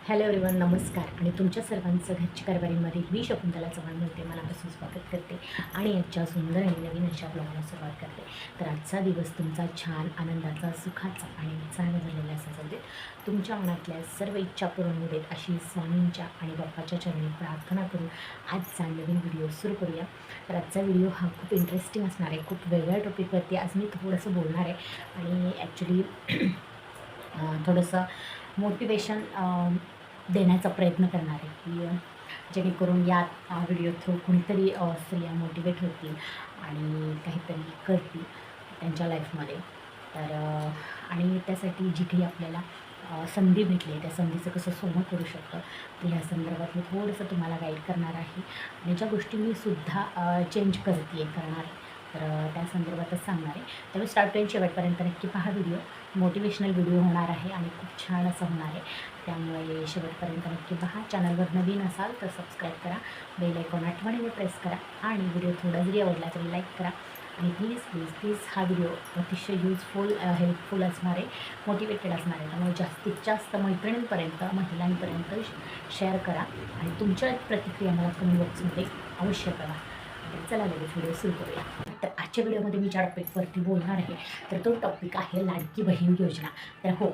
Hello everyone, नमस्कार. आणि तुमच्या सर्वांचं घरची कारभारीमध्ये मी शकुंतला चव्हाण म्हणते, मनापासून स्वागत करते आणि आजच्या सुंदर आणि नवीन अशा ब्लॉगला सुरुवात करते. तर आजचा दिवस तुमचा छान, आनंदाचा, सुखाचा आणि उत्साहाने भरलेला असा जाऊ देत. तुमच्या मनातल्या सर्व इच्छा पूर्ण होऊ देत अशी स्वामींच्या आणि बाप्पाच्या चरणी प्रार्थना करून आजचा नवीन व्हिडिओ सुरू करूया. तर आजचा व्हिडिओ हा खूप इंटरेस्टिंग असणार आहे. खूप वेगळ्या टॉपिकवरती आज मी थोडंसं बोलणार आहे आणि ॲक्च्युली थोडंसं मोटिवेशन देण्याचा प्रयत्न करणार आहे की जेणेकरून या व्हिडिओ थ्रू कुणीतरी स्त्रिया मोटिवेट होतील आणि काहीतरी करतील त्यांच्या लाईफमध्ये. तर आणि त्यासाठी जी काही आपल्याला संधी भेटली आहे त्या संधीचं कसं सोनं करू शकतं तर ह्या संदर्भात मी थोडंसं तुम्हाला गाईड करणार आहे आणि ज्या गोष्टी मी सुद्धा चेंज करणार आहे तर त्या संदर्भातच सांगणार आहे. त्यामुळे स्टार्ट टू शेवटपर्यंत नक्की पहा व्हिडिओ. मोटिवेशनल व्हिडिओ होणार आहे आणि खूप छान असं होणार आहे. त्यामुळे शेवटपर्यंत नक्की पहा. चॅनलवर नवीन असाल तर सबस्क्राईब करा, बेल आयकॉन आठवणीने प्रेस करा आणि व्हिडिओ थोडा जरी आवडला तरी लाईक करा. आणि प्लीज हा व्हिडिओ अतिशय युजफुल हेल्पफुल असणार आहे, मोटिवेटेड असणार आहे. त्यामुळे जास्तीत जास्त मैत्रिणींपर्यंत, महिलांपर्यंत शेअर करा आणि तुमच्या प्रतिक्रिया मला कमेंट बॉक्समध्ये अवश्य करा. चला लगेच व्हिडिओ सुरू करूया. तर आजच्या व्हिडिओमध्ये मी ज्या टॉपिकवरती बोलणार आहे तर तो टॉपिक आहे लाडकी बहीण योजना. तर हो,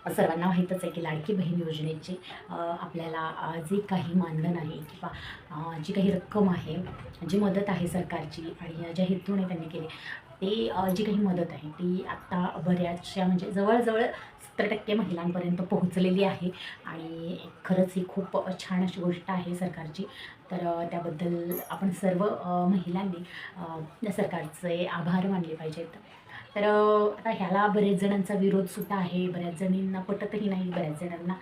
सर्वांना माहीतच आहे की लाडकी बहीण योजनेची आपल्याला जे काही मानधन आहे किंवा जी काही रक्कम आहे, जी मदत आहे सरकारची आणि ज्या हेतूने त्यांनी केली ते जी काही मदत आहे ती आत्ता बऱ्याचशा म्हणजे जवळजवळ 70% महिलांपर्यंत पोहोचलेली आहे आणि खरंच ही खूप छान अशी गोष्ट आहे सरकारची. तर त्याबद्दल आपण सर्व महिलांनी सरकारचे आभार मानले पाहिजेत. तर आता ह्याला बरेच जणांचा विरोधसुद्धा आहे, बऱ्याच जणींना पटतही नाही, बऱ्याच जणांना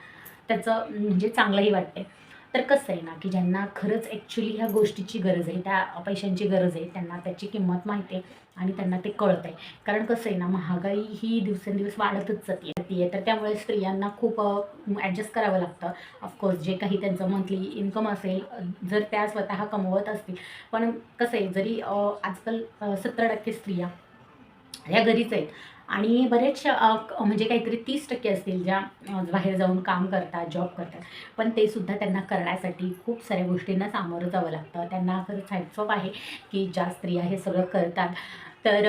त्याचं म्हणजे चांगलंही वाटते. तर कसं आहे ना की ज्यांना खरंच ॲक्च्युली ह्या गोष्टीची गरज आहे, त्या पैशांची गरज आहे, त्यांना त्याची किंमत माहिती आहे आणि त्यांना ते कळत आहे. कारण कसं आहे ना, महागाई ही दिवसेंदिवस वाढतच जाते तर त्यामुळे स्त्रियांना खूप ॲडजस्ट करावं लागतं. ऑफकोर्स जे काही त्यांचं मंथली इन्कम असेल, जर त्या स्वतः कमवत असतील, पण कसं आहे जरी आजकाल 70% स्त्रिया ह्या घरीच आहेत आणि बरेचशा म्हणजे काहीतरी 30% असतील ज्या बाहेर जाऊन काम करतात, जॉब करतात. पण ते सुद्धा त्यांना करण्यासाठी खूप साऱ्या गोष्टींना सामोरं जावं लागतं. त्यांना खरंच हॅट्स ऑफ आहे की ज्या स्त्रिया हे सगळं करतात. तर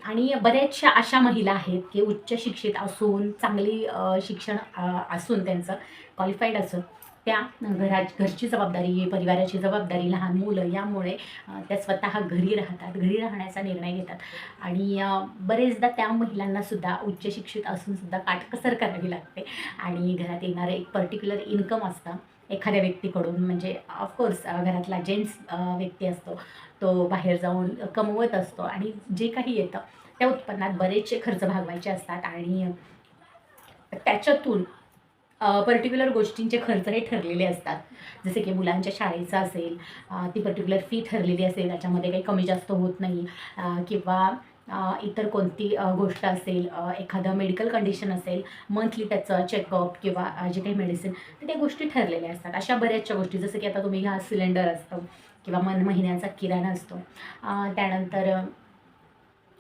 आणि बऱ्याचशा अशा महिला आहेत की उच्च शिक्षित असून, चांगली शिक्षण असून त्यांचं क्वालिफाईड असून त्या घरची जबाबदारी, परिवाराची जबाबदारी, लहान मुलं यामुळे त्या स्वतः घरी राहतात, घरी राहण्याचा निर्णय घेतात आणि बरेचदा त्या महिलांनासुद्धा उच्च शिक्षित असूनसुद्धा काटकसर करावी लागते आणि घरात येणारं एक पर्टिक्युलर इन्कम असतं एखाद्या व्यक्तीकडून. म्हणजे ऑफकोर्स घरातला जेंट्स व्यक्ती असतो तो बाहेर जाऊन कमवत असतो आणि जे काही येतं त्या उत्पन्नात बरेचसे खर्च भागवायचे असतात आणि त्याच्यातून पर्टिक्युलर गोष्टींचे खर्च हे ठरलेले असतात. जसे की मुलांच्या शाळेचं असेल, ती पर्टिक्युलर फी ठरलेली असेल, त्याच्यामध्ये काही कमी जास्त होत नाही किंवा इतर कोणती गोष्ट असेल, एखादं मेडिकल कंडिशन असेल, मंथली त्याचं चेकअप किंवा जे काही मेडिसिन तर त्या गोष्टी ठरलेल्या असतात. अशा बऱ्याचशा गोष्टी जसं की आता तुम्ही हा सिलेंडर असतो किंवा महिन्याचा किराणा असतो, त्यानंतर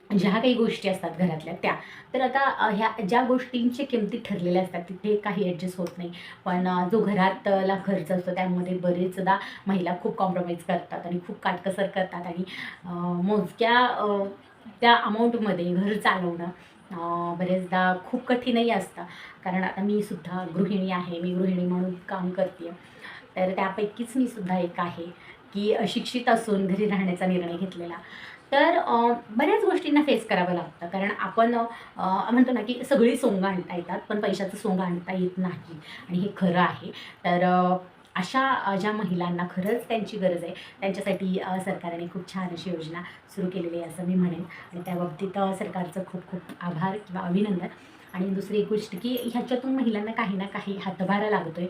ज्या काही गोष्टी असतात घरातल्या त्या. तर आता ह्या ज्या गोष्टींची किमती ठरलेल्या असतात तिथे काही ॲडजस्ट होत नाही. पण जो घरातला खर्च असतो त्यामध्ये बरेचदा महिला खूप कॉम्प्रोमाइज करतात आणि खूप काटकसर करतात आणि मोजक्या त्या अमाऊंटमध्ये घर चालवणं बरेचदा खूप कठीणही असतं. कारण आता मी सुद्धा गृहिणी आहे, मी गृहिणी म्हणून काम करते. तर त्यापैकीच मी सुद्धा एक आहे की अशिक्षित असून घरी राहण्याचा निर्णय घेतलेला. तर बऱ्याच गोष्टींना फेस करावं लागतं. कारण आपण म्हणतो ना की सगळी सोंग आणता येतात पण पैशाचं सोंग आणता येत नाही आणि हे खरं आहे. तर अशा ज्या महिलांना खरंच त्यांची गरज आहे त्यांच्यासाठी सरकारने खूप छान अशी योजना सुरू केलेली आहे असं मी म्हणेन आणि त्या बाबतीत सरकारचं खूप खूप आभार किंवा अभिनंदन. आणि दुसरी एक गोष्ट की ह्याच्यातून महिलांना काही ना काही हातभार लागतो आहे.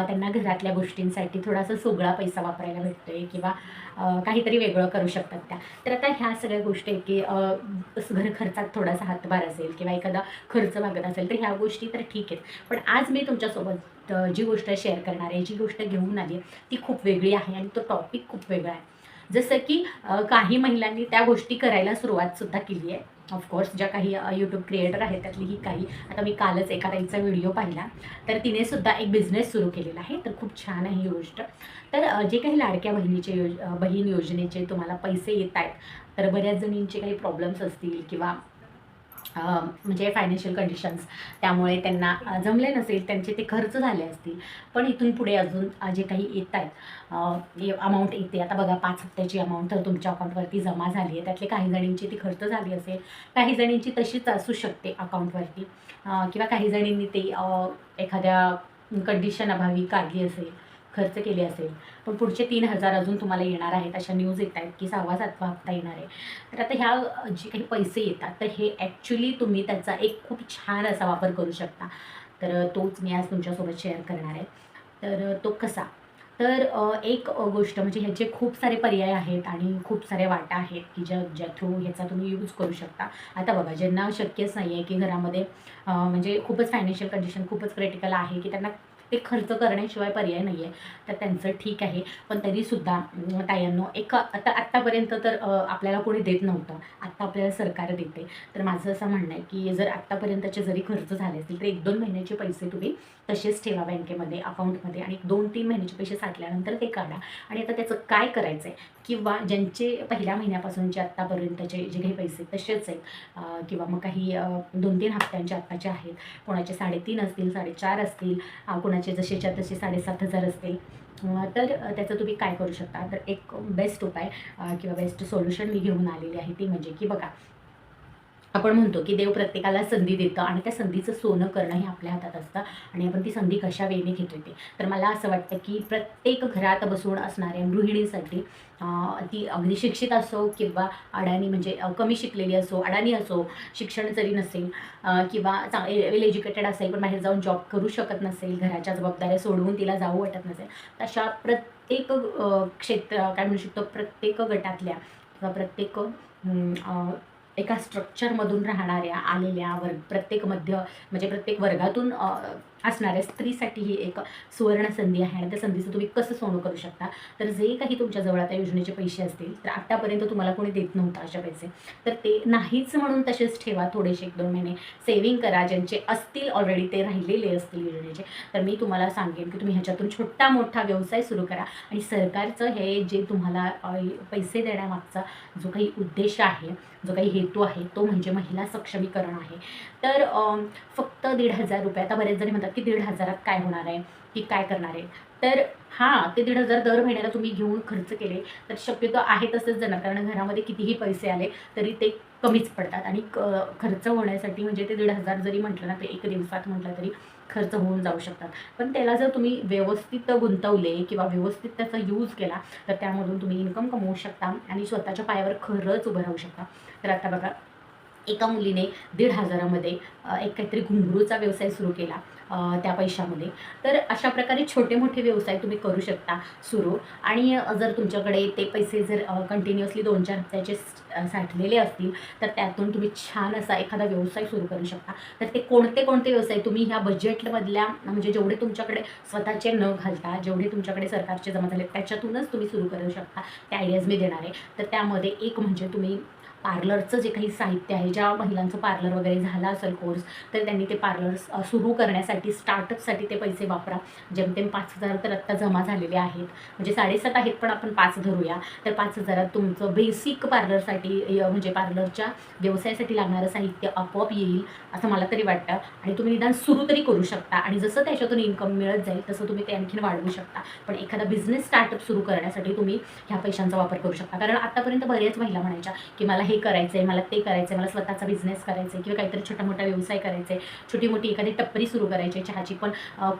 त्यांना घरातल्या गोष्टींसाठी थोडासा सोगळा पैसा वापरायला भेटतो आहे किंवा काहीतरी वेगळं करू शकतात त्या. तर आता ह्या सगळ्या गोष्टी आहेत की घर खर्चात थोडासा हातभार असेल किंवा एखादा खर्च मागत असेल तर ह्या गोष्टी तर ठीक आहेत. पण आज मी तुमच्यासोबत जी गोष्ट शेअर करणार आहे, जी गोष्ट घेऊन आली आहे ती खूप वेगळी आहे आणि तो टॉपिक खूप वेगळा आहे. जसं की काही महिलांनी त्या गोष्टी करायला सुरुवातसुद्धा केली आहे ऑफकोर्स ज्या काही यूट्यूब क्रिएटर आहेत त्यातली ही काही, आता मी कालच एका ताईचा व्हिडिओ पाहिला, तर तिने सुद्धा एक बिझनेस सुरू केलेला आहे, तर खूप छान आहे ही गोष्ट. तर जे काही लाडक्या बहिणीचे बहीण योजनेचे तुम्हाला पैसे येत आहेत, तर बऱ्याच जणींचे काही प्रॉब्लेम्स असतील किंवा म्हणजे फायनान्शियल कंडिशन्स, त्यामुळे त्यांना जमले नसेल, त्यांचे ते खर्च झाले असतील. पण इथून पुढे अजून जे काही येत आहेत अमाऊंट येते, आता बघा 5 हप्त्याची अमाऊंट तर तुमच्या अकाउंटवरती जमा झाली आहे. त्यातले काही जणींची ती खर्च झाली असेल, काही जणींची तशीच असू शकते अकाउंटवरती, किंवा काही जणींनी ते एखाद्या कंडिशन अभावी काढली असेल, खर्च केले असेल. पण पुढचे 3,000 अजून तुम्हाला येणार आहेत, अशा न्यूज येत आहेत की 6वा-7वा हप्ता येणार आहे. तर आता ह्या जे काही पैसे येतात, तर हे ॲक्च्युली तुम्ही त्याचा एक खूप छान असा वापर करू शकता. तर तोच मी आज तुमच्यासोबत शेअर करणार आहे. तर तो कसा? तर एक गोष्ट म्हणजे ह्याचे खूप सारे पर्याय आहेत आणि खूप साऱ्या वाटा आहेत की ज्या थ्रू ह्याचा तुम्ही यूज करू शकता. आता बघा, ज्यांना शक्यच नाही आहे की घरामध्ये म्हणजे खूपच फायनान्शियल कंडिशन खूपच क्रिटिकल आहे की त्यांना ते खर्च करण्याशिवाय पर्याय नाही आहे, तर त्यांचं ठीक आहे. पण तरीसुद्धा तायांनो, एक आत्तापर्यंत तर आपल्याला कोणी देत नव्हतं, आत्ता आपल्याला सरकार देते. तर माझं असं म्हणणं आहे की जर आत्तापर्यंतचे जरी खर्च झाले असतील, तर 1-2 महिन्याचे पैसे तुम्ही तसेच ठेवा बँकेमध्ये, अकाउंटमध्ये, आणि 2-3 महिन्याचे पैसे साठल्यानंतर ते काढा. आणि आता त्याचं काय करायचं आहे, किंवा ज्यांचे पहिल्या महिन्यापासूनचे आत्तापर्यंतचे जे काही पैसे तसेच आहेत, किंवा मग काही 2-3 हप्त्यांचे आत्ताचे आहेत, कोणाचे 3.5 असतील, 4.5 असतील, कोणाचे जसेच्या तसे 7,500 असतील, तर त्याचं तुम्ही काय करू शकता. तर एक बेस्ट उपाय किंवा बेस्ट सोल्युशन मी घेऊन आलेली आहे, ती म्हणजे की बघा, आपण म्हणतो की देव प्रत्येकाला संधी देतं आणि त्या संधीचं सोनं करणं हे आपल्या हातात असतं, आणि आपण ती संधी कशा वेळेने घेतो ते. तर मला असं वाटतं की प्रत्येक घरात बसून असणाऱ्या गृहिणीसाठी, ती अगदी शिक्षित असो किंवा अडाणी, म्हणजे कमी शिकलेली असो, अडाणी असो, शिक्षण जरी नसेल, किंवा वेल एज्युकेटेड असेल पण बाहेर जाऊन जॉब करू शकत नसेल, घराच्या जबाबदाऱ्या सोडवून तिला जाऊ वाटत नसेल, तशा प्रत्येक क्षेत्र काय म्हणू शकतो, प्रत्येक गटातल्या किंवा प्रत्येक एका स्ट्रक्चरमधून राहणाऱ्या आलेल्या प्रत्येक म्हणजे प्रत्येक वर्गातून असणाऱ्या स्त्रीसाठी ही एक सुवर्ण संधी आहे. आणि त्या संधीचं तुम्ही कसं सोनं करू शकता, तर जे काही तुमच्याजवळ आता योजनेचे पैसे असतील, तर आत्तापर्यंत तुम्हाला कोणी देत नव्हतं अशा पैसे, तर ते नाहीच म्हणून तसेच ठेवा. थोडेसे 1-2 महिने सेव्हिंग करा, ज्यांचे असतील ऑलरेडी, ते राहिलेले असतील योजनेचे. तर मी तुम्हाला सांगेन की तुम्ही ह्याच्यातून छोटा मोठा व्यवसाय सुरू करा. आणि सरकारचं हे जे तुम्हाला पैसे देण्यामागचा जो काही उद्देश आहे, जो काही हेतू आहे, तो म्हणजे महिला सक्षमीकरण आहे. तर फक्त 1,500 रुपये, आता बरेच जणी म्हणतात की 1,500त काय होणार आहे, की काय करणार आहे. तर हां, ते 1,500 दर महिन्याला तुम्ही घेऊन खर्च केले तर शक्यतो आहे तसंच जाणार, कारण घरामध्ये कितीही पैसे आले तरी ते कमीच पडतात. आणि खर्च होण्यासाठी म्हणजे ते 1,500 जरी म्हटलं ना, ते 1 दिवसात म्हटलं तरी खर्च होऊन जाऊ शकतात. पण त्याला जर तुम्ही व्यवस्थित गुंतवले किंवा व्यवस्थित त्याचा यूज केला, तर त्यामधून तुम्ही इन्कम कमवू शकता आणि स्वतःच्या पायावर खरंच उभं राहू शकता. तर आता बघा, एका मुलीने 1,500मध्ये एक काहीतरी घुंगरूचा व्यवसाय सुरू केला त्या पैशामध्ये. तर अशा प्रकारे छोटे मोठे व्यवसाय तुम्ही करू शकता सुरू. आणि जर तुमच्याकडे ते पैसे जर कंटिन्युअसली 2-4 हप्त्याचे साठलेले असतील, तर त्यातून तुम्ही छान असा एखादा व्यवसाय सुरू करू शकता. तर ते कोणते कोणते व्यवसाय तुम्ही ह्या बजेटमधल्या, म्हणजे जेवढे तुमच्याकडे स्वतःचे न घालता जेवढे तुमच्याकडे सरकारचे जमा झाले त्याच्यातूनच तुम्ही सुरू करू शकता, त्या आयडियाज मी देणार आहे. तर त्यामध्ये एक म्हणजे तुम्ही पार्लरचं जे काही साहित्य आहे, ज्या महिलांचं पार्लर वगैरे झाला असेल कोर्स, तर त्यांनी ते पार्लर सुरू करण्यासाठी, स्टार्टअपसाठी ते पैसे वापरा. जेमतेम 5,000 तर आत्ता जमा झालेले आहेत, म्हणजे 7.5 आहेत, पण आपण 5 धरूया. तर 5,000त तुमचं बेसिक पार्लरसाठी म्हणजे पार्लरच्या व्यवसायासाठी लागणारं साहित्य आपोआप येईल, असं मला तरी वाटतं. आणि तुम्ही निदान सुरू तरी करू शकता, आणि जसं त्याच्यातून इन्कम मिळत जाईल तसं तुम्ही ते आणखीन वाढवू शकता. पण एखादा बिझनेस स्टार्टअप सुरू करण्यासाठी तुम्ही ह्या पैशांचा वापर करू शकता. कारण आतापर्यंत बऱ्याच महिला म्हणायच्या की मला हे करायचं आहे, मला ते करायचं आहे, मला स्वतःचा बिझनेस करायचा आहे, किंवा काहीतरी छोटा मोठा व्यवसाय करायचा आहे, छोटी मोठी एखादी टपरी सुरू करायची आहे चहाची, पण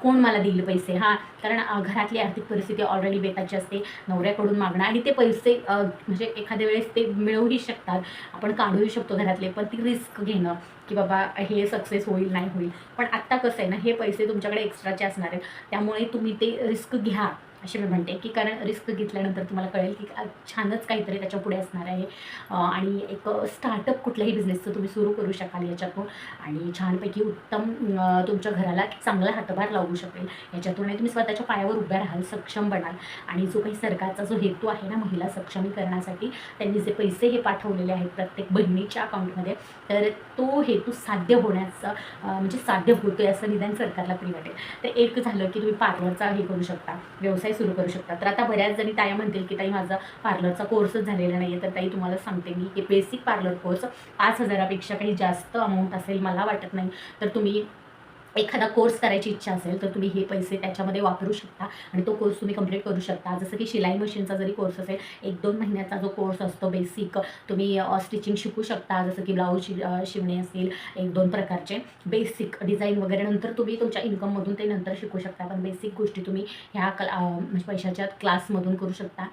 कोण मला देईल पैसे. हां, कारण घरातली आर्थिक परिस्थिती ऑलरेडी बेताची असते, नवऱ्याकडून मागणं, आणि ते पैसे म्हणजे एखाद्या वेळेस ते मिळवूही शकतात, आपण काढूही शकतो घरातले, पण ती रिस्क घेणं की बाबा हे सक्सेस होईल नाही होईल. पण आत्ता कसं आहे ना, हे पैसे तुमच्याकडे एक्स्ट्राचे असणार आहेत, त्यामुळे तुम्ही ते रिस्क घ्या असे मी म्हणते, की कारण रिस्क घेतल्यानंतर तुम्हाला कळेल की छानच काहीतरी त्याच्या पुढे असणार आहे. आणि एक स्टार्टअप कुठल्याही बिझनेसचं तुम्ही सुरू करू शकाल याच्यातून आणि छानपैकी उत्तम तुमच्या घराला चांगला हातभार लावू शकेल याच्यातून आणि तुम्ही स्वतःच्या पायावर उभ्या राहाल, सक्षम बनाल. आणि जो काही सरकारचा जो हेतू आहे ना महिला सक्षमीकरणासाठी, त्यांनी जे पैसे हे पाठवलेले आहेत प्रत्येक बहिणीच्या अकाउंटमध्ये, तर तो हेतू साध्य होण्याचा म्हणजे साध्य होतोय असं निदान सरकारला तरी वाटेल. तर एक झालं की तुम्ही पार्लरचा हे करू शकता, व्यवसाय सुरू करू शकता. तर आता बऱ्याच जणी ताई म्हणतील की ताई माझा पार्लरचा कोर्सच झालेला नाही आहे. तर ताई तुम्हाला सांगते मी की बेसिक पार्लर कोर्स 5,000पेक्षा काही जास्त अमाऊंट असेल मला वाटत नाही. तर तुम्ही एखादा कोर्स करायची इच्छा असेल तर तुम्ही हे पैसे त्याच्यामध्ये वापरू शकता आणि तो कोर्स तुम्ही कंप्लीट करू शकता. जसं की शिलाई मशीनचा जरी कोर्स असेल, 1-2 महिन्याचा जो कोर्स असतो बेसिक, तुम्ही स्टिचिंग शिकू शकता. जसं की ब्लाऊज शिवणे असतील 1-2 प्रकारचे बेसिक डिझाईन वगैरे, नंतर तुम्ही तुमच्या इन्कममधून ते नंतर शिकू शकता. पण बेसिक गोष्टी तुम्ही ह्या म्हणजे पैशाच्या क्लासमधून करू शकता.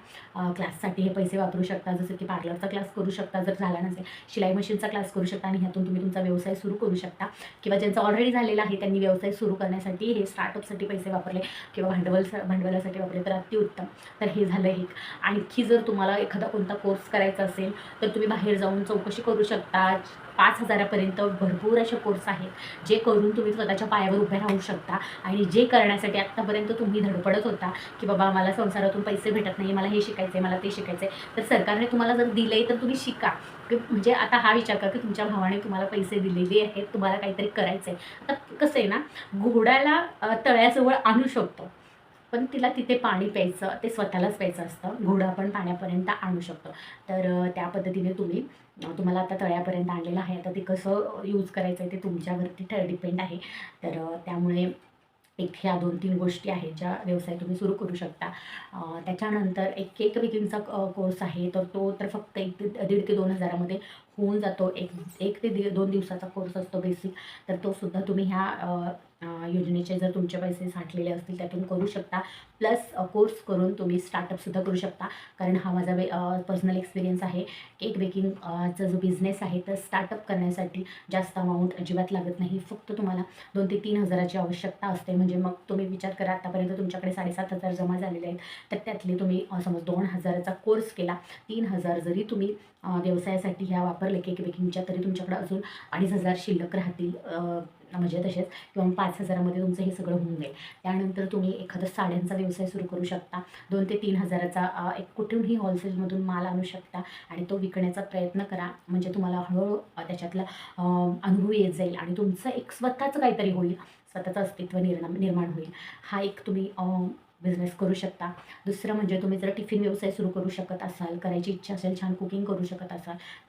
क्लाससाठी हे पैसे वापरू शकता. जसं की पार्लरचा क्लास करू शकता जर झाला नसेल, शिलाई मशीनचा क्लास करू शकता आणि ह्यातून तुम्ही तुमचा व्यवसाय सुरू करू शकता. किंवा ज्यांचा ऑलरेडी झालेला आहे त्यांनी व्यवसाय सुरू करण्यासाठी हे स्टार्टअपसाठी पैसे वापरले किंवा भांडवलासाठी वापरले तर अतिउत्तम. तर हे झालं एक. आणखी जर तुम्हाला एखादा कोणता कोर्स करायचा असेल तर तुम्ही बाहेर जाऊन चौकशी करू शकता. 5,000पर्यंत भरपूर असे कोर्स आहेत जे करून तुम्ही स्वतःच्या पायावर उभे राहू शकता आणि जे करण्यासाठी आत्तापर्यंत तुम्ही धडपडत होता की बाबा मला संसारातून पैसे भेटत नाही, मला हे शिकायचं आहे, मला ते शिकायचं आहे, तर सरकारने तुम्हाला जर दिलं आहे तर तुम्ही शिका. म्हणजे आता हा विचार करा की तुमच्या भावाने तुम्हाला पैसे दिलेले आहेत, तुम्हाला काहीतरी करायचं आहे. आता कसं आहे ना, घोड्याला तळ्याजवळ आणू शकतो, पण तिला तिथे पाणी प्यायचं ते स्वतःलाच प्यायचं असतं. घोडा पण पाण्यापर्यंत आणू शकतो. तर त्या पद्धतीने तुम्हाला आता तळ्यापर्यंत आणलेलं आहे. आता ते कसं यूज करायचं आहे ते तुमच्यावरती डिपेंड आहे. तर त्यामुळे एक ह्या 2-3 गोष्टी आहेत ज्या व्यवसाय तुम्ही सुरू करू शकता. त्याच्यानंतर एक केक बेकिंगचा कोर्स आहे, तर तो तर फक्त 1 ते 2,500मध्ये होऊन जातो. 1 ते 2 दिवसाचा कोर्स असतो बेसिक. तर तो सुद्धा तुम्ही ह्या योजनेचे जर तुमचे पैसे साठलेले असतील त्यातून करू शकता. प्लस कोर्स करून तुम्ही स्टार्टअपसुद्धा करू शकता. कारण हा माझा पर्सनल एक्सपिरियन्स आहे. केक बेकिंगचा जो बिझनेस आहे तर स्टार्टअप करण्यासाठी जास्त अमाऊंट अजिबात लागत नाही. फक्त तुम्हाला 2 ते 3,000ची आवश्यकता असते. म्हणजे मग तुम्ही विचार करा आतापर्यंत तुमच्याकडे 7,500 जमा झालेले आहेत, तर त्यातले तुम्ही समज 2,000चा कोर्स केला, 3,000 जरी तुम्ही व्यवसायासाठी ह्या वापरले केक बेकिंगच्या, तरी तुमच्याकडे अजून 2,500 शिल्लक राहतील. म्हणजे तसेच किंवा 5,000मध्ये तुमचं हे सगळं होऊन जाईल. त्यानंतर तुम्ही एखादा साड्यांचा व्यवसाय सुरू करू शकता. 2 ते 3,000चा एक कुठूनही होलसेलमधून माल आणू शकता आणि तो विकण्याचा प्रयत्न करा. म्हणजे तुम्हाला हळूहळू त्याच्यातला अनुभव येत जाईल आणि तुमचं एक स्वतःचं काहीतरी होईल, स्वतःचं अस्तित्व निर्माण होईल. हा एक तुम्ही बिझनेस करू शकता. दुसरं म्हणजे तुम्ही जर टिफिन व्यवसाय सुरू करू शकत असाल, करायची इच्छा असेल, छान कुकिंग करू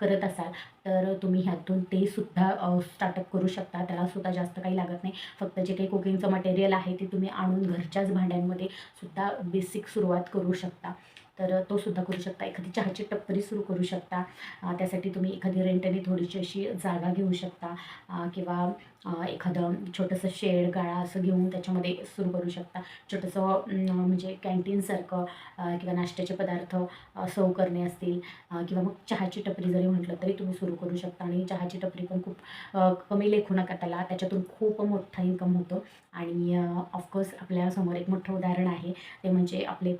करत असाल, तर तुम्ही ह्यातून ते सुद्धा स्टार्टअप करू शकता. त्यालासुद्धा जास्त काही लागत नाही. फक्त जे काही कुकिंगचं मटेरियल आहे ते तुम्ही आणून घरच्याच भांड्यांमध्ये सुद्धा बेसिक सुरुवात करू शकता. तर तो सुद्धा करू शकता. एखादी चहाची टपरी सुरू करू शकता. त्यासाठी तुम्ही एखादी रेंटने थोडीशी अशी जागा घेऊ शकता किंवा एखादं छोटंसं शेड गाळा असं घेऊन त्याच्यामध्ये सुरू करू शकता. छोटंसं म्हणजे कॅन्टीनसारखं किंवा नाश्त्याचे पदार्थ सर्व करणे असतील किंवा मग चहाची टपरी जरी म्हटलं तरी तुम्ही सुरू करू शकता. आणि चहाची टपरी पण खूप कमी लेखू नका त्याला, त्याच्यातून खूप मोठा इन्कम होतो. आणि ऑफकोर्स आपल्यासमोर एक मोठं उदाहरण आहे, ते म्हणजे आपले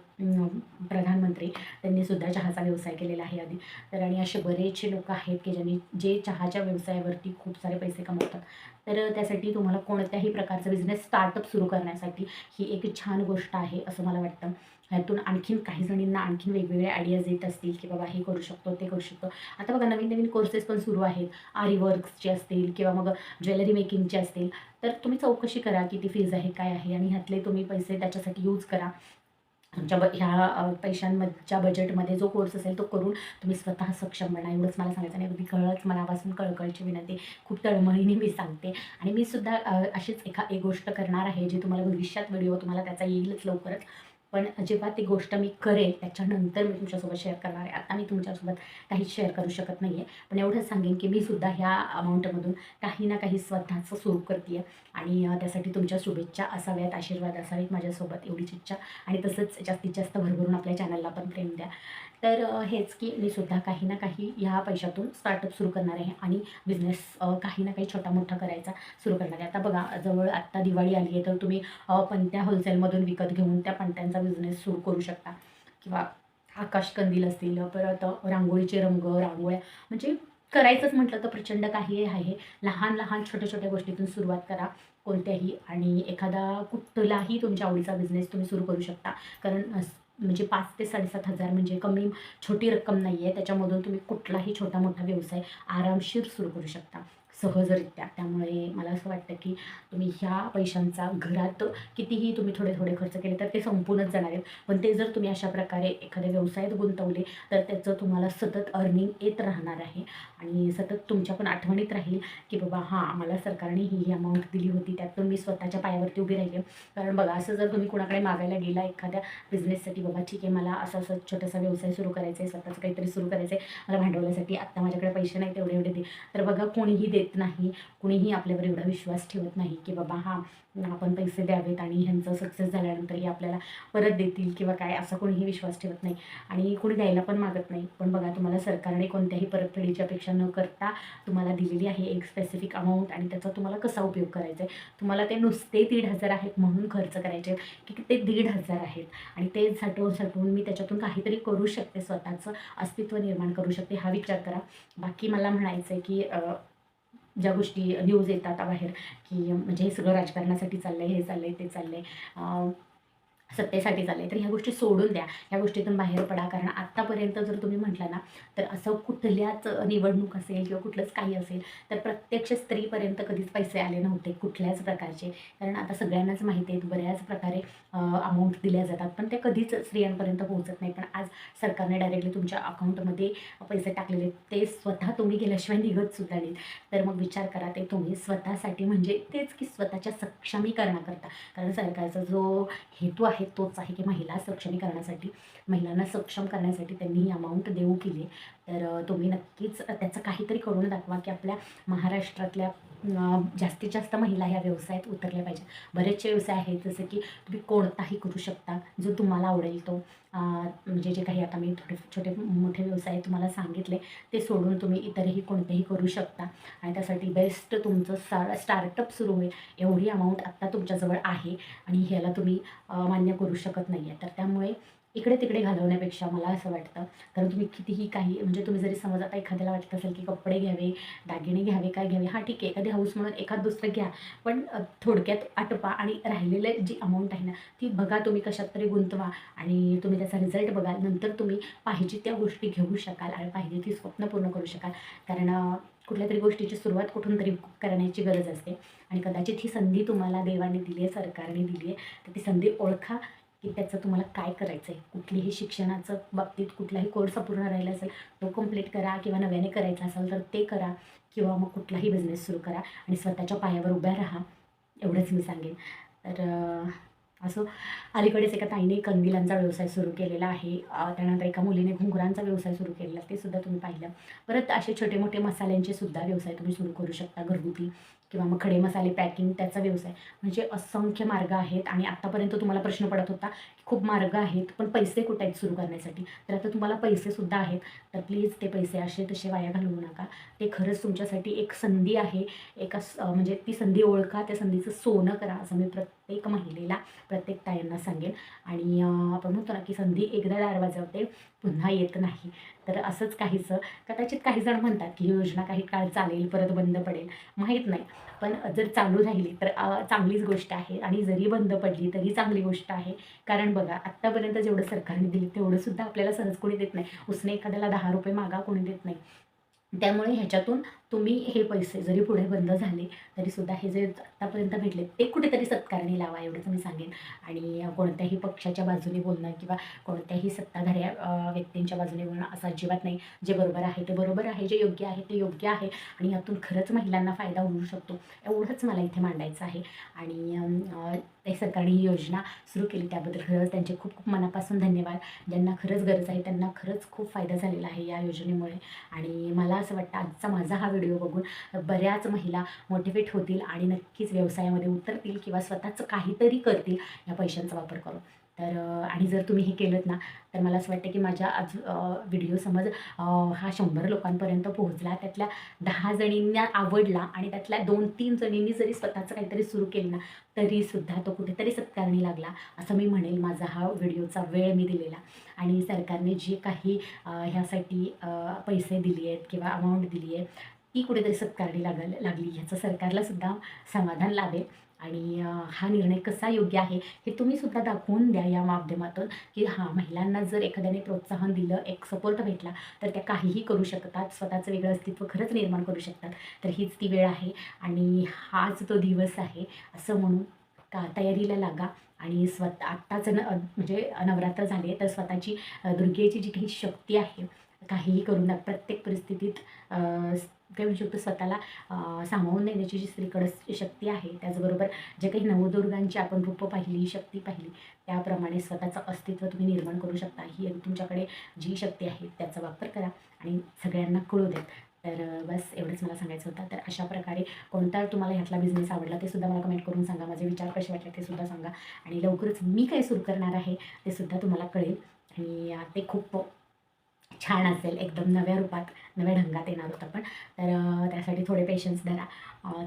प्रधानमंत्री, त्यांनीसुद्धा चहाचा व्यवसाय केलेला आहे आधी. तर आणि असे बरेचसे लोक आहेत की जे चहाच्या व्यवसायावरती खूप सारे पैसे कमवतात. तर त्यासाठी तुम्हाला कोणत्याही प्रकारचा बिझनेस स्टार्टअप सुरू करण्यासाठी ही एक छान गोष्ट आहे असं मला वाटतं. ह्यातून आणखीन काही जणींना आणखीन वेगवेगळे आयडियाज येत असतील की बाबा हे करू शकतो, ते करू शकतो. आता बघा नवीन नवीन कोर्सेस पण सुरू आहेत. आरी वर्क्सचे असतील किंवा मग ज्वेलरी मेकिंगचे असतील. तर तुम्ही चौकशी करा किती फीज आहे, काय आहे आणि ह्यातले तुम्ही पैसे त्याच्यासाठी यूज करा. तुमच्या ह्या पैशांच्या बजेटमध्ये जो कोर्स असेल तो करून तुम्ही स्वतः सक्षम बना. एवढंच मला सांगायचं नाही. अगदी मनापासून कळकळची विनंती, खूप तळमळीने मी सांगते. आणि मी सुद्धा अशीच एक गोष्ट करणार आहे जी तुम्हाला भविष्यात व्हिडिओ तुम्हाला त्याचा येईलच लवकरच. पण जेव्हा ती गोष्ट मी करेल त्याच्यानंतर मी तुमच्यासोबत शेअर करणार आहे. आता मी तुमच्यासोबत काहीच शेअर करू शकत नाही आहे. पण एवढंच सांगेन की मी सुद्धा ह्या अमाऊंटमधून काही ना काही स्वतःचं सुरू करते आहे आणि त्यासाठी तुमच्या शुभेच्छा असाव्यात, आशीर्वाद असावेत माझ्यासोबत, एवढीच इच्छा. आणि तसंच जास्तीत जास्त भरभरून आपल्या चॅनलला पण प्रेम द्या. तर हेच की मी सुद्धा काही ना काही ह्या पैशातून स्टार्टअप सुरू करणार आहे आणि बिझनेस काही ना काही छोटा मोठा करायचा सुरू करणार आहे. आता बघा, जवळ आत्ता दिवाळी आली आहे, तर तुम्ही पणत्या होलसेलमधून विकत घेऊन त्या पणत्यांचा बिझनेस सुरू करू शकता. किंवा आकाशकंदील असतील, परत रांगोळीचे रंग, रांगोळ्या, म्हणजे करायचंच म्हटलं तर प्रचंड काही आहे. लहान लहान छोट्या छोट्या गोष्टीतून सुरुवात करा कोणत्याही, आणि एखादा कुठलाही तुमच्या आवडीचा बिझनेस तुम्ही सुरू करू शकता. कारण म्हणजे 5 ते 7,500 म्हणजे कमी छोटी रक्कम नाही आहे. त्याच्यामधून तुम्ही कुठलाही छोटा मोठा व्यवसाय आरामशीर सुरू करू शकता सहजरित्या. त्यामुळे मला असं वाटतं की तुम्ही ह्या पैशांचा घरात कितीही तुम्ही थोडे थोडे खर्च केले तर ते संपूनच जाणार आहेत. पण ते जर तुम्ही अशा प्रकारे एखाद्या व्यवसायात गुंतवले तर त्याचं तुम्हाला सतत अर्निंग येत राहणार आहे आणि सतत तुमच्या पण आठवणीत राहील की बाबा हां, मला सरकारने ही अमाऊंट दिली होती, त्यातून मी स्वतःच्या पायावरती उभी राहिली. कारण बघा, असं जर तुम्ही कुणाकडे मागायला गेला एखाद्या बिझनेससाठी, बाबा ठीक आहे, मला असं असं छोटासा व्यवसाय सुरू करायचा आहे, स्वतःचं काहीतरी सुरू करायचं आहे, मला भांडवलासाठी आत्ता माझ्याकडे पैसे नाही, तेवढे एवढे दे. तर बघा, कोणीही देत नाही, कुणीही आपल्यावर एवढा विश्वास ठेवत नाही की बाबा हां, आपण पैसे द्यावेत आणि ह्यांचं सक्सेस झाल्यानंतरही आपल्याला परत देतील किंवा काय, असा कोणीही विश्वास ठेवत नाही आणि कोणी द्यायला पण मागत नाही. पण बघा, तुम्हाला सरकारने कोणत्याही परतफेडीची अपेक्षा न करता तुम्हाला दिलेली आहे एक स्पेसिफिक अमाऊंट, आणि त्याचा तुम्हाला कसा उपयोग करायचा आहे. तुम्हाला ते नुसते 1,500 आहेत म्हणून खर्च करायचे की ते 1,500 आहेत आणि ते साठवून साठवून मी त्याच्यातून काहीतरी करू शकते, स्वतःचं अस्तित्व निर्माण करू शकते, हा विचार करा. बाकी मला म्हणायचं आहे की ज्या गोष्टी न्यूज येतात बाहेर की म्हणजे हे सगळं राजकारणासाठी चाललं आहे, हे चाललं आहे, ते चाललं आहे, सत्तेसाठी चाललं आहे, तर ह्या गोष्टी सोडून द्या, ह्या गोष्टीतून बाहेर पडा. कारण आत्तापर्यंत जर तुम्ही म्हटलं ना, तर असं कुठल्याच निवडणूक असेल किंवा कुठलंच काही असेल तर प्रत्यक्ष स्त्रीपर्यंत कधीच पैसे आले नव्हते कुठल्याच प्रकारचे. कारण आता सगळ्यांनाच माहिती आहे बऱ्याच प्रकारे अमाऊंट दिल्या जातात, पण ते कधीच स्त्रियांपर्यंत पोहोचत नाही. पण आज सरकारने डायरेक्टली तुमच्या अकाउंटमध्ये पैसे टाकलेले, ते स्वतः तुम्ही गेल्याशिवाय निघत सुद्धा नाहीत. तर मग विचार करा, ते तुम्ही स्वतःसाठी, म्हणजे तेच की स्वतःच्या सक्षमीकरणाकरता. कारण सरकारचा जो हेतू आहे तोच आहे की महिला सक्षमीकरणासाठी, महिलांना सक्षम करण्यासाठी त्यांनी ही अमाऊंट देऊ केली. तर तुम्ही नक्कीच त्याचं काहीतरी करून दाखवा की आपल्या महाराष्ट्रातल्या जास्तीत जास्त महिला ह्या व्यवसायात उतरल्या पाहिजे. बरेचसे व्यवसाय आहेत जसं की तुम्ही कोणताही करू शकता जो तुम्हाला आवडेल तो. म्हणजे जे काही आता मी थोडे छोटे मोठे व्यवसाय तुम्हाला सांगितले ते सोडून तुम्ही इतरही कोणतेही करू शकता आणि त्यासाठी बेस्ट तुमचं स्टार्टअप सुरू होईल एवढी अमाऊंट आत्ता तुमच्याजवळ आहे आणि ह्याला तुम्ही मान्य करू शकत नाही आहे. तर त्यामुळे इकडे तिकडे घालवण्यापेक्षा मला असं वाटतं, कारण तुम्ही कितीही काही, म्हणजे तुम्ही जरी समज आता एखाद्याला वाटत असेल की कपडे घ्यावे, दागिने घ्यावे, काय घ्यावे, हां ठीक आहे, एखादी हाऊस म्हणून एखाद दुसरं घ्या, पण थोडक्यात आटपा आणि राहिलेले जी अमाऊंट आहे ना ती बघा, तुम्ही कशात तरी गुंतवा आणि तुम्ही त्याचा रिझल्ट बघाल. नंतर तुम्ही पाहिजे त्या गोष्टी घेऊ शकाल आणि पाहिजे ती स्वप्न पूर्ण करू शकाल. कारण कुठल्या तरी गोष्टीची सुरुवात कुठून तरी करण्याची गरज असते आणि कदाचित ही संधी तुम्हाला देवाने दिली आहे, सरकारने दिली आहे. तर ती संधी ओळखा की त्याचं तुम्हाला काय करायचं आहे. कुठलीही शिक्षणाचं बाबतीत कुठलाही कोर्स अपूर्ण राहिला असेल तो कंप्लीट करा, किंवा नव्याने करायचा असेल तर ते करा, किंवा मग कुठलाही बिझनेस सुरू करा आणि स्वतःच्या पायावर उभ्या राहा, एवढंच मी सांगेन. तर असं अलीकडेच एका ताईने कंदिलांचा व्यवसाय सुरू केलेला आहे. त्यानंतर एका मुलीने घुंगरांचा व्यवसाय सुरू केलेला, ते सुद्धा तुम्ही पाहिलं. परत असे छोटे मोठे मसाल्यांचे सुद्धा व्यवसाय तुम्ही सुरू करू शकता घरगुती, किंवा मग खडे मसाले पॅकिंग त्याचा व्यवसाय. म्हणजे असंख्य मार्ग आहेत आणि आत्तापर्यंत तुम्हाला प्रश्न पडत होता की खूप मार्ग आहेत पण पैसे कुठे आहेत सुरू करण्यासाठी. तर आता तुम्हाला पैसेसुद्धा आहेत. तर प्लीज ते पैसे असे तसे वाया घालवू नका. ते खरंच तुमच्यासाठी एक संधी आहे. म्हणजे ती संधी ओळखा, त्या संधीचं सोनं करा, असं मी प्रत्येक महिलेला, प्रत्येक ताईंना सांगेन. आणि आपण म्हणतो ना की संधी एकदा दार वाजवते पुन्हा येत नाही. तर असंच काहीसं, कदाचित काही जण म्हणतात की ही योजना काही काळ चालेल परत बंद पडेल, माहीत नाही. पण जर चालू राहिली तर चांगलीच गोष्ट आहे आणि जरी बंद पडली तरी चांगली गोष्ट आहे. कारण बघा, आत्तापर्यंत जेवढं सरकारने दिलं तेवढंसुद्धा आपल्याला सहज कोणी देत नाही. उसने एखाद्याला 10 रुपये मागा, कोणी देत नाही. त्यामुळे ह्याच्यातून तुम्ही हे पैसे जरी पुढे बंद झाले तरीसुद्धा हे जे आत्तापर्यंत भेटले ते कुठेतरी सत्कारणी लावा, एवढंच मी सांगेन. आणि कोणत्याही पक्षाच्या बाजूने बोलणं किंवा कोणत्याही सत्ताधाऱ्या व्यक्तींच्या बाजूने बोलणं असं अजिबात नाही. जे बरोबर आहे ते बरोबर आहे, जे योग्य आहे ते योग्य आहे आणि यातून खरंच महिलांना फायदा होऊ शकतो, एवढंच मला इथे मांडायचं आहे. आणि ते सरकारने ही योजना सुरू केली त्याबद्दल खरंच त्यांचे खूप खूप मनापासून धन्यवाद. ज्यांना खरंच गरज आहे त्यांना खरंच खूप फायदा झालेला आहे या योजनेमुळे. आणि मला असं वाटतं आजचा माझा हा व्हिडिओ बघून बऱ्याच महिला मोटिवेट होतील आणि नक्कीच व्यवसायामध्ये उतरतील किंवा स्वतःचं काहीतरी करतील या पैशांचा वापर करून. तर आणि जर तुम्ही हे केलंत ना, तर मला असं वाटतं की माझ्या व्हिडिओ समज हा 100 लोकांपर्यंत पोहोचला, त्यातल्या 10 जणींना आवडला आणि त्यातल्या 2-3 जणींनी जरी स्वतःचं काहीतरी सुरू केलं ना, तरीसुद्धा तो कुठेतरी सत्कारणी लागला, असं मी म्हणेल. माझा हा व्हिडिओचा वेळ मी दिलेला आणि सरकारने जे काही ह्यासाठी पैसे दिले आहेत किंवा अमाऊंट दिली आहे, ती कुठेतरी सत्कारणी लागली ह्याचं सरकारलासुद्धा समाधान लाभेल. आणि हा निर्णय कसा योग्य आहे हे तुम्हीसुद्धा दाखवून द्या या माध्यमातून, की हां, महिलांना जर एखाद्याने प्रोत्साहन दिलं, एक सपोर्ट भेटला, तर त्या काहीही करू शकतात, स्वतःचं वेगळं अस्तित्व खरंच निर्माण करू शकतात. तर हीच ती वेळ आहे आणि हाच तो दिवस आहे असं म्हणून तयारीला लागा आणि आत्ताच म्हणजे नवरात्र झाले, तर स्वतःची दुर्गेची जी काही शक्ती आहे, काहीही करू नका. प्रत्येक परिस्थितीत काय म्हणू शकतो, स्वतःला सामावून नेण्याची जी स्त्रीकडं शक्ती आहे, त्याचबरोबर जे काही नवदुर्गांची आपण रूपं पाहिली, शक्ती पाहिली, त्याप्रमाणे स्वतःचं अस्तित्व तुम्ही निर्माण करू शकता. ही तुमच्याकडे जी शक्ती आहे त्याचा वापर करा आणि सगळ्यांना कळू द्या. तर बस एवढंच मला सांगायचं होतं. तर अशा प्रकारे कोणता तुम्हाला ह्यातला बिझनेस आवडला ते सुद्धा मला कमेंट करून सांगा. माझे विचार कसे वाटले ते सुद्धा सांगा आणि लवकरच मी काय सुरू करणार आहे ते सुद्धा तुम्हाला कळेल आणि ते खूप छान असेल, एकदम नव्या रूपात, नव्या ढंगात येणार होतं पण. तर त्यासाठी थोडे पेशन्स धरा.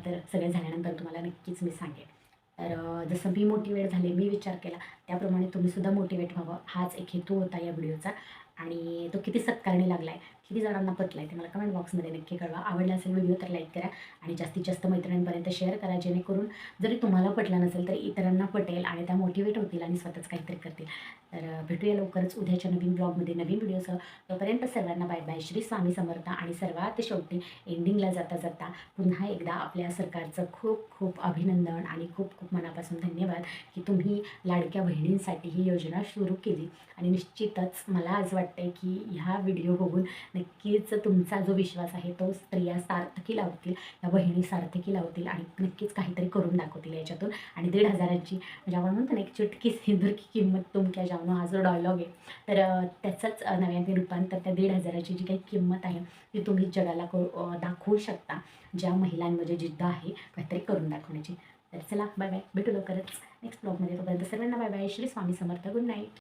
तर सगळे झाल्यानंतर तुम्हाला नक्कीच मी सांगेन. तर जसं मी मोटिवेट झाले, मी विचार केला, त्याप्रमाणे तुम्हीसुद्धा मोटिवेट व्हावं, हाच एक हेतू होता या व्हिडिओचा. आणि तो किती सत्कारणी लागला आहे, किती जणांना पटला आहे ते मला कमेंट बॉक्समध्ये नक्की कळवा. आवडला असेल व्हिडिओ तर लाईक करा आणि जास्तीत जास्त मैत्रिणींपर्यंत शेअर करा, जेणेकरून जरी तुम्हाला पटला नसेल तरी इतरांना पटेल आणि त्या मोटिवेट होतील आणि स्वतःच काहीतरी करतील. तर भेटूया लवकरच उद्याच्या नवीन ब्लॉगमध्ये, नवीन व्हिडिओसह. तोपर्यंत सर्वांना बाय बाय. श्री स्वामी समर्थ. आणि सर्वात शेवटी एंडिंगला जाता जाता पुन्हा एकदा आपल्या सरकारचं खूप खूप अभिनंदन आणि खूप खूप मनापासून धन्यवाद की तुम्ही लाडक्या बहिणींसाठी ही योजना सुरू केली. आणि निश्चितच मला आज वाटतं की ह्या व्हिडिओ बघून नक्कीच तुमचा जो विश्वास आहे तो स्त्रिया सार्थकी लावतील, या बहिणी सार्थकी लावतील आणि नक्कीच काहीतरी करून दाखवतील याच्यातून. आणि 1,500ची म्हणजे आपण म्हणतो ना, एक चुटकी सिंदूर की किंमत तुम क्या जानो, हा जो डायलॉग आहे, तर त्याचंच नव्याने रूपांतर त्या 1,500ची जी काही किंमत आहे ती तुम्ही जगाला दाखवू शकता, ज्या महिलांमध्ये जिद्द आहे काहीतरी करून दाखवण्याची. तर चला बाय बाय. भेटू लवकरच नेक्स्ट ब्लॉगमध्ये. तोपर्यंत सर्वांना bye bye. Shri Swami Samarth. Good night.